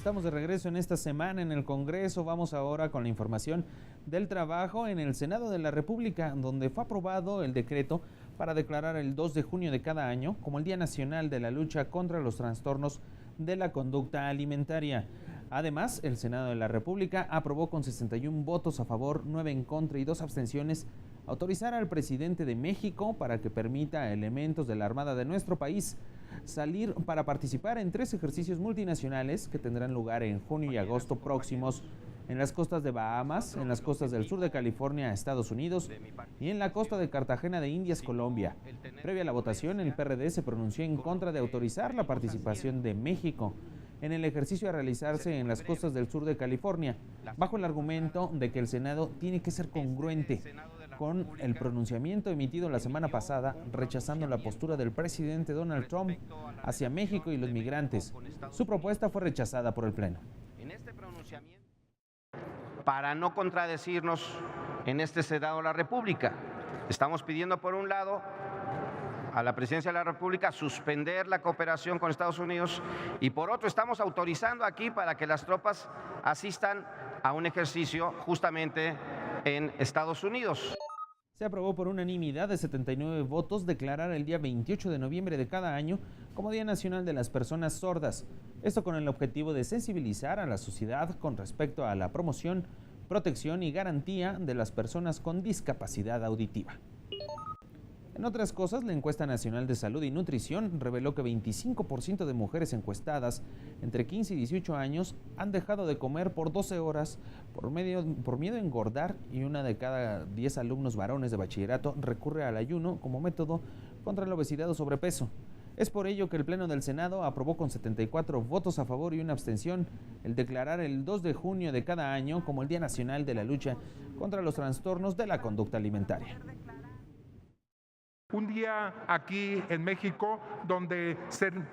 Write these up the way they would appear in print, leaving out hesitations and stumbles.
Estamos de regreso en esta semana en el Congreso. Vamos ahora con la información del trabajo en el Senado de la República, donde fue aprobado el decreto para declarar el 2 de junio de cada año como el Día Nacional de la Lucha contra los Trastornos de la Conducta Alimentaria. Además, el Senado de la República aprobó con 61 votos a favor, 9 en contra y 2 abstenciones autorizar al presidente de México para que permita a elementos de la Armada de nuestro país salir para participar en 3 ejercicios multinacionales que tendrán lugar en junio y agosto próximos en las costas de Bahamas, en las costas del sur de California, Estados Unidos, y en la costa de Cartagena de Indias, Colombia. Previa a la votación, el PRD se pronunció en contra de autorizar la participación de México en el ejercicio a realizarse en las costas del sur de California, bajo el argumento de que el Senado tiene que ser congruente con el pronunciamiento emitido la semana pasada, rechazando la postura del presidente Donald Trump hacia México y los migrantes. Su propuesta fue rechazada por el Pleno. Para no contradecirnos en este Senado de la República, estamos pidiendo, por un lado, a la Presidencia de la República suspender la cooperación con Estados Unidos y, por otro, estamos autorizando aquí para que las tropas asistan a un ejercicio justamente en Estados Unidos. Se aprobó por unanimidad de 79 votos declarar el día 28 de noviembre de cada año como Día Nacional de las Personas Sordas. Esto con el objetivo de sensibilizar a la sociedad con respecto a la promoción, protección y garantía de las personas con discapacidad auditiva. En otras cosas, la encuesta nacional de salud y nutrición reveló que 25% de mujeres encuestadas entre 15 y 18 años han dejado de comer por 12 horas por miedo a engordar, y 1 de cada 10 alumnos varones de bachillerato recurre al ayuno como método contra la obesidad o sobrepeso. Es por ello que el Pleno del Senado aprobó con 74 votos a favor y 1 abstención el declarar el 2 de junio de cada año como el Día Nacional de la Lucha contra los Trastornos de la Conducta Alimentaria. Un día aquí en México donde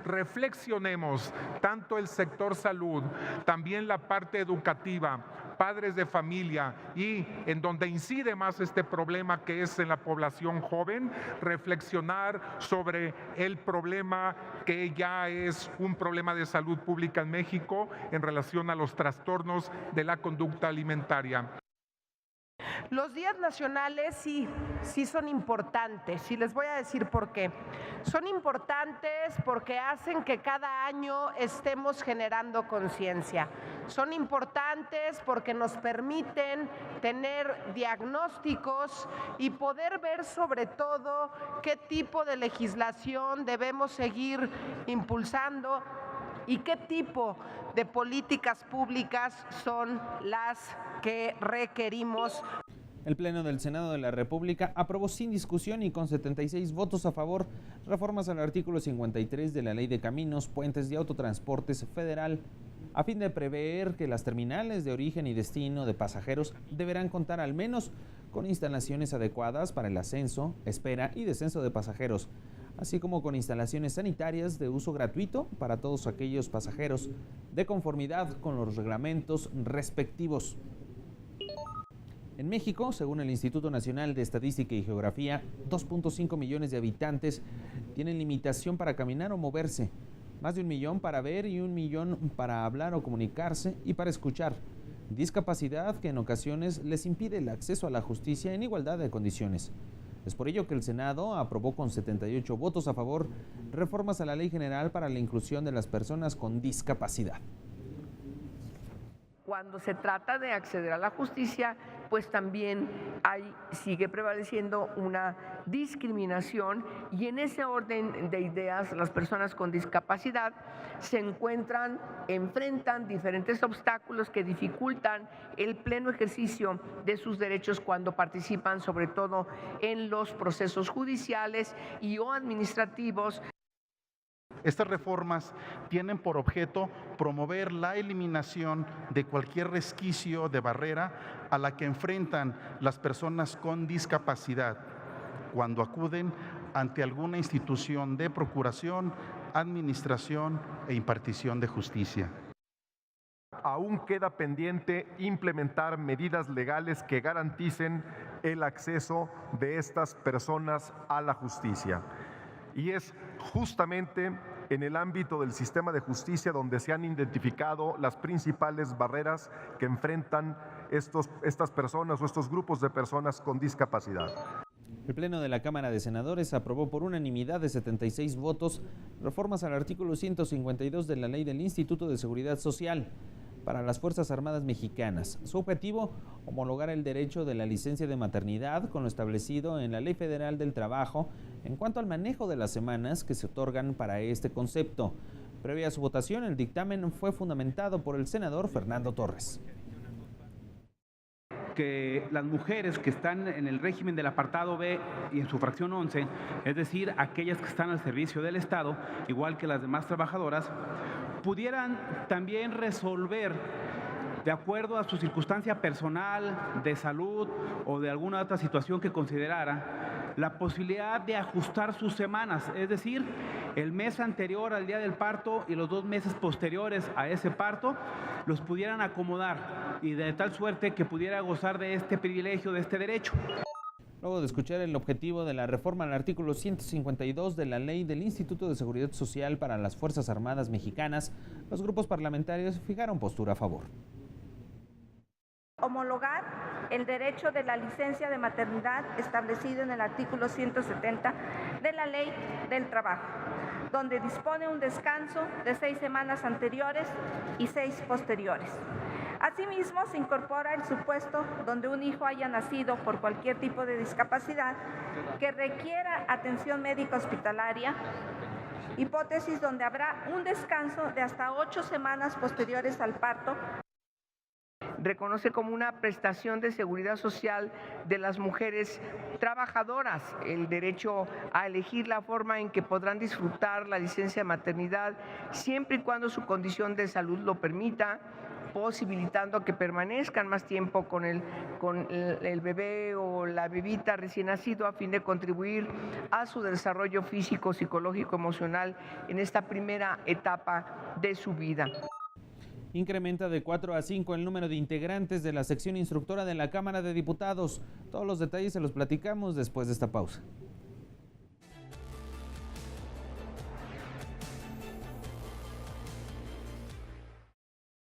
reflexionemos tanto el sector salud, también la parte educativa, padres de familia, y en donde incide más este problema que es en la población joven, reflexionar sobre el problema que ya es un problema de salud pública en México en relación a los trastornos de la conducta alimentaria. Los días nacionales sí son importantes, y les voy a decir por qué. Son importantes porque hacen que cada año estemos generando conciencia. Son importantes porque nos permiten tener diagnósticos y poder ver sobre todo qué tipo de legislación debemos seguir impulsando y qué tipo de políticas públicas son las que requerimos. El Pleno del Senado de la República aprobó sin discusión y con 76 votos a favor reformas al artículo 53 de la Ley de Caminos, Puentes y Autotransportes Federal, a fin de prever que las terminales de origen y destino de pasajeros deberán contar al menos con instalaciones adecuadas para el ascenso, espera y descenso de pasajeros, así como con instalaciones sanitarias de uso gratuito para todos aquellos pasajeros, de conformidad con los reglamentos respectivos. En México, según el Instituto Nacional de Estadística y Geografía, 2.5 millones de habitantes tienen limitación para caminar o moverse, más de 1 millón para ver y 1 millón para hablar o comunicarse y para escuchar. Discapacidad que en ocasiones les impide el acceso a la justicia en igualdad de condiciones. Es por ello que el Senado aprobó con 78 votos a favor reformas a la Ley General para la Inclusión de las Personas con Discapacidad. Cuando se trata de acceder a la justicia, pues también sigue prevaleciendo una discriminación, y en ese orden de ideas las personas con discapacidad enfrentan diferentes obstáculos que dificultan el pleno ejercicio de sus derechos cuando participan sobre todo en los procesos judiciales y o administrativos. Estas reformas tienen por objeto promover la eliminación de cualquier resquicio de barrera a la que enfrentan las personas con discapacidad cuando acuden ante alguna institución de procuración, administración e impartición de justicia. Aún queda pendiente implementar medidas legales que garanticen el acceso de estas personas a la justicia. Y es justamente en el ámbito del sistema de justicia, donde se han identificado las principales barreras que enfrentan estas personas o estos grupos de personas con discapacidad. El Pleno de la Cámara de Senadores aprobó por unanimidad de 76 votos reformas al artículo 152 de la Ley del Instituto de Seguridad Social para las Fuerzas Armadas Mexicanas. Su objetivo, homologar el derecho de la licencia de maternidad con lo establecido en la Ley Federal del Trabajo en cuanto al manejo de las semanas que se otorgan para este concepto. Previa a su votación, el dictamen fue fundamentado por el senador Fernando Torres. Que las mujeres que están en el régimen del apartado B y en su fracción 11, es decir, aquellas que están al servicio del Estado, igual que las demás trabajadoras, pudieran también resolver, de acuerdo a su circunstancia personal, de salud o de alguna otra situación que considerara, la posibilidad de ajustar sus semanas, es decir, el mes anterior al día del parto y los 2 meses posteriores a ese parto, los pudieran acomodar y de tal suerte que pudiera gozar de este privilegio, de este derecho. Luego de escuchar el objetivo de la reforma al artículo 152 de la Ley del Instituto de Seguridad Social para las Fuerzas Armadas Mexicanas, los grupos parlamentarios fijaron postura a favor. Homologar el derecho de la licencia de maternidad establecido en el artículo 170 de la Ley del Trabajo, donde dispone un descanso de 6 semanas anteriores y 6 posteriores. Asimismo, se incorpora el supuesto donde un hijo haya nacido por cualquier tipo de discapacidad que requiera atención médica hospitalaria, hipótesis donde habrá un descanso de hasta 8 semanas posteriores al parto. Reconoce como una prestación de seguridad social de las mujeres trabajadoras el derecho a elegir la forma en que podrán disfrutar la licencia de maternidad siempre y cuando su condición de salud lo permita, posibilitando que permanezcan más tiempo con el bebé o la bebita recién nacido a fin de contribuir a su desarrollo físico, psicológico, emocional en esta primera etapa de su vida. Incrementa de 4 a 5 el número de integrantes de la sección instructora de la Cámara de Diputados. Todos los detalles se los platicamos después de esta pausa.